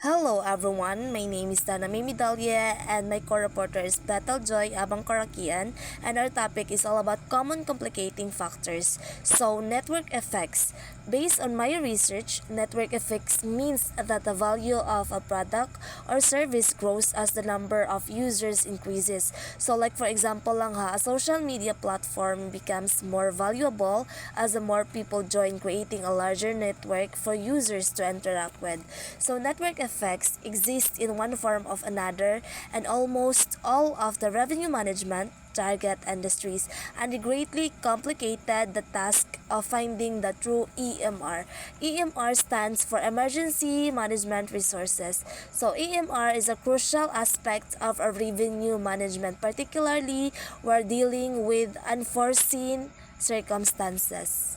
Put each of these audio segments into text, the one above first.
Hello everyone, my name is Dana Mimidalye and my co-reporter is Bethel Joy Abang CARAQUI-AN, and our topic is all about common complicating factors. So, network effects. Based on my research, network effects means that the value of a product or service grows as the number of users increases. So like for example lang ha, a social media platform becomes more valuable as the more people join, creating a larger network for users to interact with. So network effects exist in one form or another, and almost all of the revenue management target industries, and it greatly complicated the task of finding the true EMR. EMR stands for Emergency Management Resources. So EMR is a crucial aspect of our revenue management, particularly when dealing with unforeseen circumstances.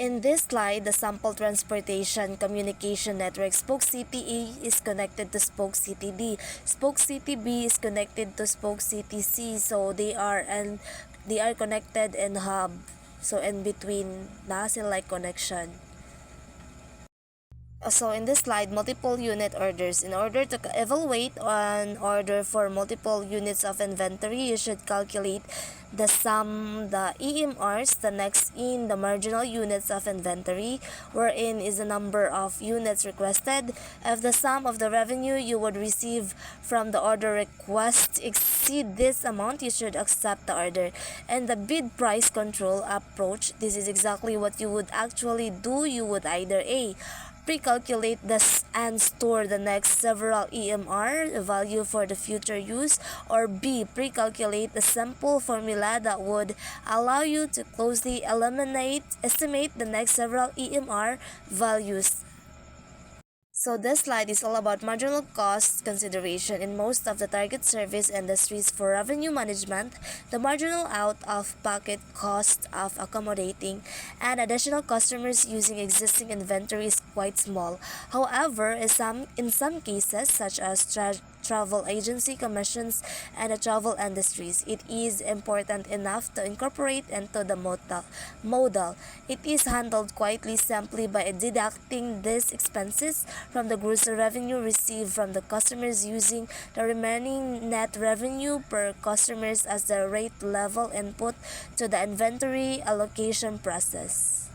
In this slide, the sample transportation communication network Spoke City A is connected to Spoke City D. Spoke City B is connected to Spoke City C. So they are connected in hub. So in between, nasa like connection. So in this slide, multiple unit orders. In order to evaluate an order for multiple units of inventory, you should calculate the sum, the EMRs, the next in the marginal units of inventory, wherein is the number of units requested. If the sum of the revenue you would receive from the order request exceed this amount, you should accept the order. And the bid price control approach, this is exactly what you would actually do. You would either A, pre-calculate this and store the next several EMR value for the future use, or B, pre-calculate the simple formula that would allow you to closely estimate the next several EMR values. So this slide is all about marginal cost consideration. In most of the target service industries for revenue management, the marginal out-of-pocket cost of accommodating and additional customers using existing inventory is quite small. However, in some cases, such as travel agency commissions and the travel industries, it is important enough to incorporate into the model. It is handled quietly simply by deducting these expenses from the gross revenue received from the customers, using the remaining net revenue per customers as the rate level input to the inventory allocation process.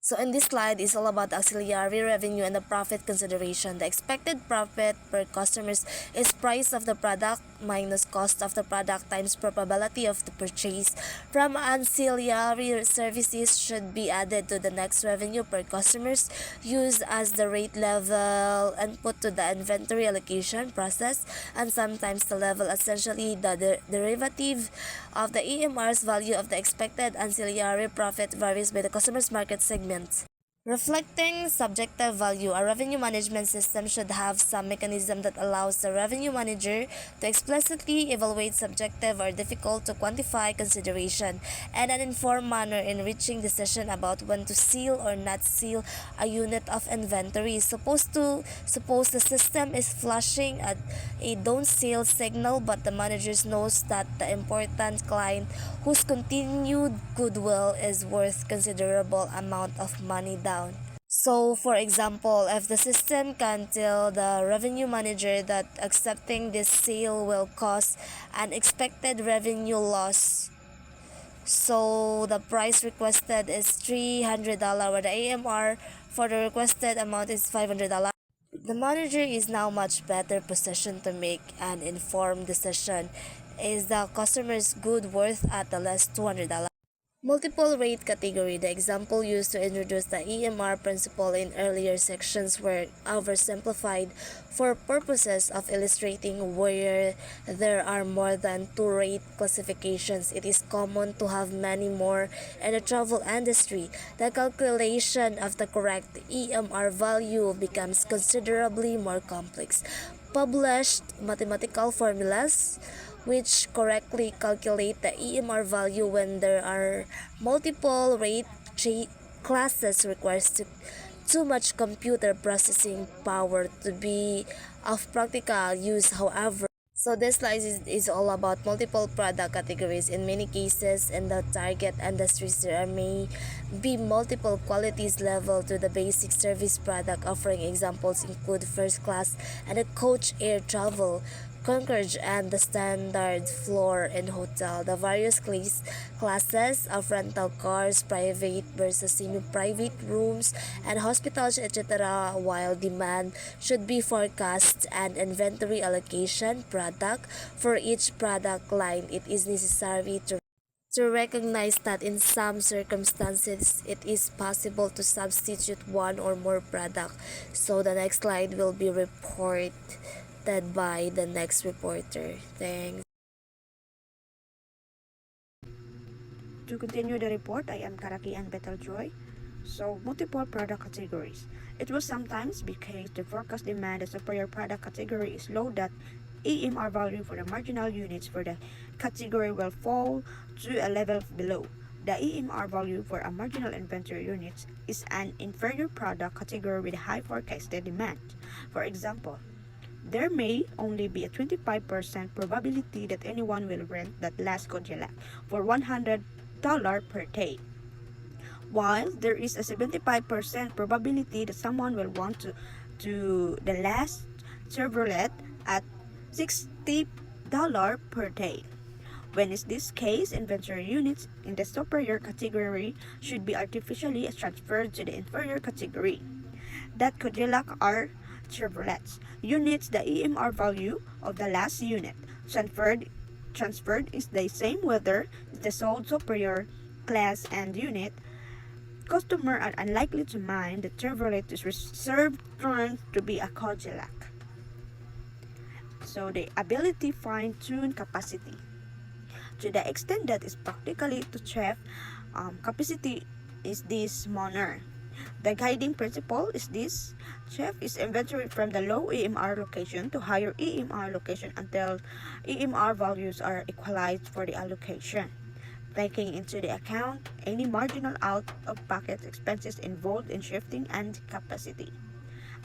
So in this slide is all about auxiliary revenue and the profit consideration. The expected profit per customers is price of the product minus cost of the product times probability of the purchase from ancillary services should be added to the next revenue per customers, used as the rate level input to the inventory allocation process, and sometimes the level, essentially the derivative of the EMR's value of the expected ancillary profit, varies by the customer's market segment. Reflecting subjective value, a revenue management system should have some mechanism that allows the revenue manager to explicitly evaluate subjective or difficult to quantify consideration and an informed manner in reaching decision about when to seal or not seal a unit of inventory. Suppose the system is flashing a don't seal signal, but the manager knows that the important client whose continued goodwill is worth considerable amount of money down. So, for example, if the system can tell the revenue manager that accepting this sale will cause an expected revenue loss, so the price requested is $300, where the AMR for the requested amount is $500. The manager is now much better positioned to make an informed decision. Is the customer's good worth at the less $200? Multiple rate category. The example used to introduce the EMR principle in earlier sections were oversimplified for purposes of illustrating where there are more than two rate classifications. It is common to have many more in the travel industry. The calculation of the correct EMR value becomes considerably more complex. Published mathematical formulas which correctly calculate the EMR value when there are multiple rate classes requires too much computer processing power to be of practical use. However, So this slide is all about multiple product categories. In many cases, in the target industries, there may be multiple qualities level to the basic service product offering. Examples include first class and a coach air travel, concierge and the standard floor in hotel. The various classes of rental cars, private versus semi-private rooms, and hospitals, etc. While demand should be forecast and inventory allocation product for each product line, it is necessary to recognize that in some circumstances it is possible to substitute one or more product. So the next slide will be reported by the next reporter. Thanks. To continue the report, I am CARAQUI-AN Joy. So, multiple product categories. It will sometimes be case the forecast demand the superior product category is low that EMR value for the marginal units for the category will fall to a level below. The EMR value for a marginal inventory units is an inferior product category with high forecasted demand. For example, there may only be a 25% probability that anyone will rent that last Cadillac for $100 per day, while there is a 75% probability that someone will want to the last Chevrolet at $60 per day. When is this case, inventory units in the superior category should be artificially transferred to the inferior category. That Cadillac are Chevrolets. Units the EMR value of the last unit. Transferred is the same whether the sold superior class and unit. Customers are unlikely to mind the Chevrolet is reserved term to be a Cadillac. So the ability fine-tune capacity. To the extent that is practically to chef capacity is this manner. The guiding principle is this: chef is inventory from the low EMR location to higher EMR location until EMR values are equalized for the allocation, taking into the account any marginal out-of-pocket expenses involved in shifting and capacity.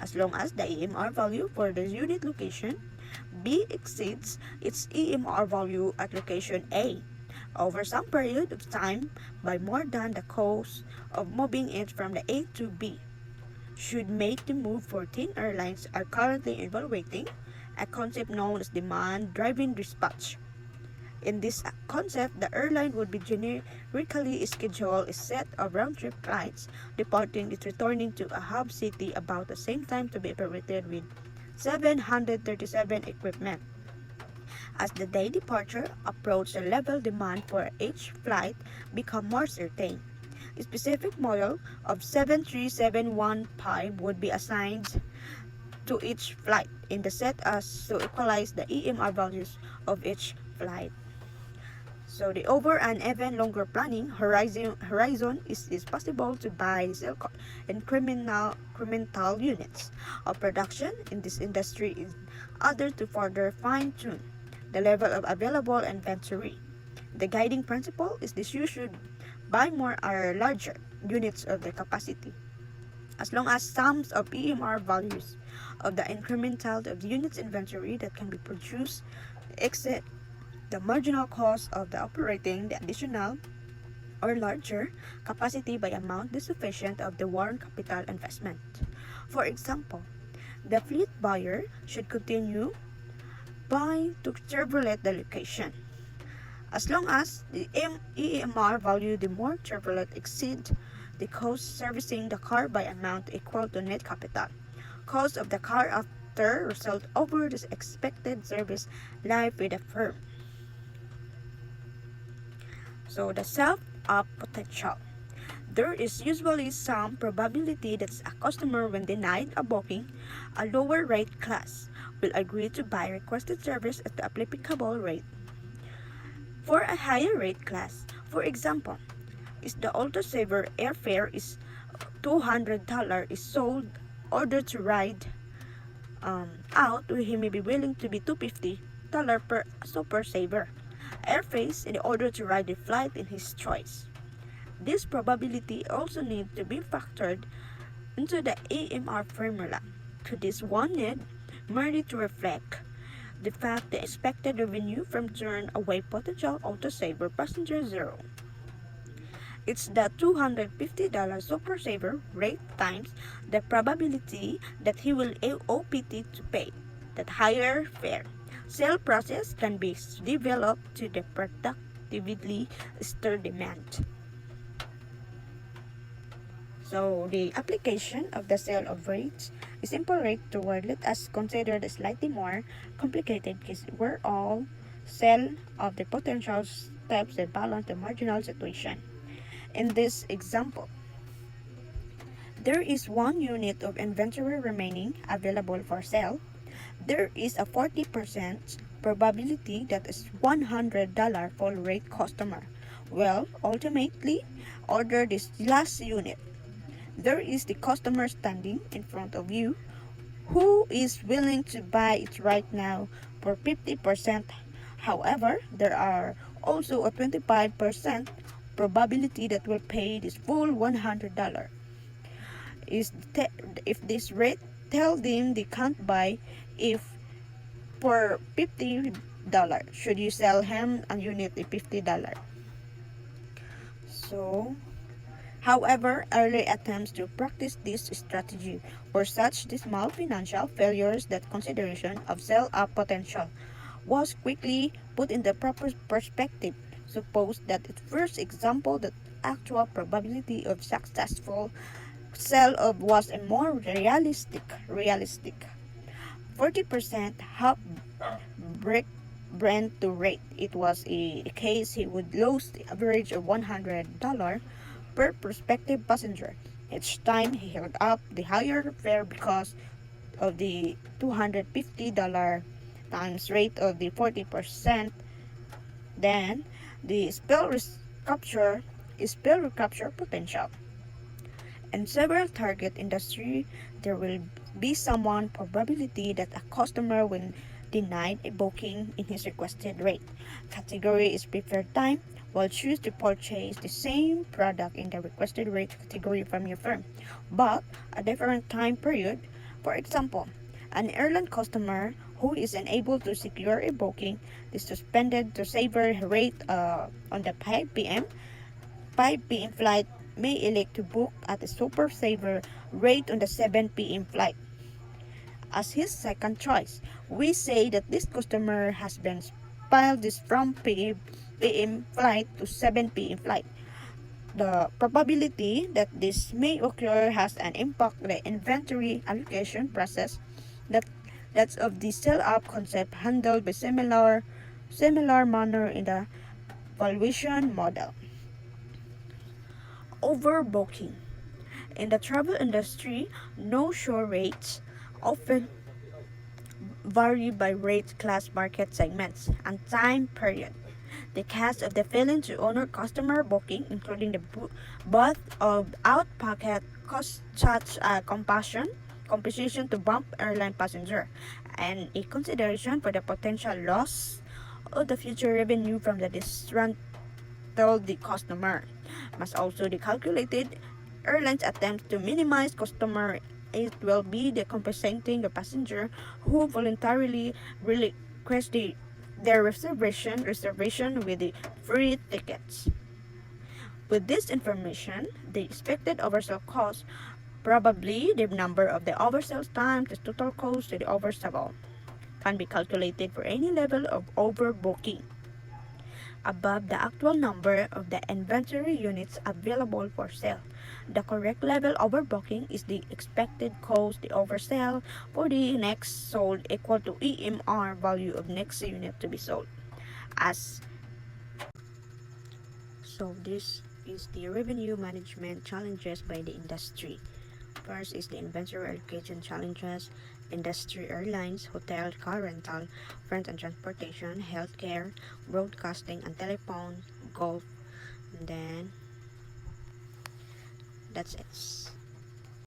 As long as the EMR value for the unit location B exceeds its EMR value at location A over some period of time by more than the cost of moving it from the A to B, should make the move. 14 airlines are currently evaluating a concept known as demand-driven dispatch. In this concept, the airline would be generically schedule a set of round-trip flights departing and returning to a hub city about the same time to be operated with 737 equipment. As the day departure approached, the level demand for each flight become more certain. A specific model of 73715 would be assigned to each flight in the set as to equalize the EMR values of each flight. So the over and even longer planning horizon is possible to buy incremental units of production in this industry in order to further fine-tune the level of available inventory. The guiding principle is this: you should buy more or larger units of the capacity, as long as sums of EMR values of the incremental of the units inventory that can be produced exceed the marginal cost of the operating the additional or larger capacity by amount the sufficient of the worn capital investment. For example, the fleet buyer should continue buy to Chevrolet the location, as long as the EMR value the more Chevrolet exceed the cost servicing the car by amount equal to net capital cost of the car after result over the expected service life with the firm. So the self-up potential. There is usually some probability that a customer, when denied a booking, a lower rate class, will agree to buy requested service at the applicable rate. For a higher rate class, for example, is the Auto Saver airfare is $200 is sold order to ride out, he may be willing to be $250 per Super Saver airfares in order to ride the flight in his choice. This probability also needs to be factored into the AMR formula. To this one need merely to reflect The fact the expected revenue from turn away potential auto-saver passenger zero. It's the $250 super saver rate times the probability that he will OPT to pay that higher fare. Sale process can be developed to the productively stir demand. So the application of the sale of rates, a simple rate toward let us consider the slightly more complicated case where all sale of the potential steps that balance the marginal situation. In this example, there is 1 unit of inventory remaining available for sale. There is a 40% probability that is $100 full rate customer will ultimately order this last unit. There is the customer standing in front of you who is willing to buy it right now for 50%. However, there are also a 25% probability that will pay this full $100. If this rate tell them they can't buy if for $50, should you sell him a unit at $50? So however, early attempts to practice this strategy were such dismal financial failures that consideration of sell-up potential was quickly put in the proper perspective. Suppose that the first example the actual probability of successful sell-off was a more realistic 40% half break Brent to rate. It was a case he would lose the average of $100 per prospective passenger each time he held up the higher fare because of the $250 times rate of the 40%. Then the spell recapture potential. In several target industry, there will be someone probability that a customer will denied a booking in his requested rate. Category is preferred time, while choose to purchase the same product in the requested rate category from your firm, but a different time period. For example, an airline customer who is unable to secure a booking is suspended to saver rate on the 5 p.m. flight may elect to book at a super saver rate on the 7 p.m. flight as his second choice. We say that this customer has been spilled this from p.m. flight to 7 p.m. flight. The probability that this may occur has an impact on the inventory allocation process that's of the sell-up concept handled by similar manner in the valuation model. Overbooking. In the travel industry, no-show rates often vary by rate, class, market segments, and time period. The cost of the failing to honor customer booking, including the both of out-pocket costs such as compensation to bump airline passenger, and a consideration for the potential loss of the future revenue from the disgruntled the customer, must also be calculated. Airlines attempt to minimize customer it will be the compensating the passenger who voluntarily request their reservation with the free tickets. With this information, the expected oversell cost, probably the number of the oversell times the total cost to the oversell, can be calculated for any level of overbooking above the actual number of the inventory units available for sale. The correct level overbooking is the expected cost the oversell for the next sold equal to EMR value of next unit to be sold. As so this is the revenue management challenges by the industry. First is the inventory allocation challenges, industry airlines, hotel, car rental, rent and transportation, healthcare, broadcasting and telephone, golf, and then that's it.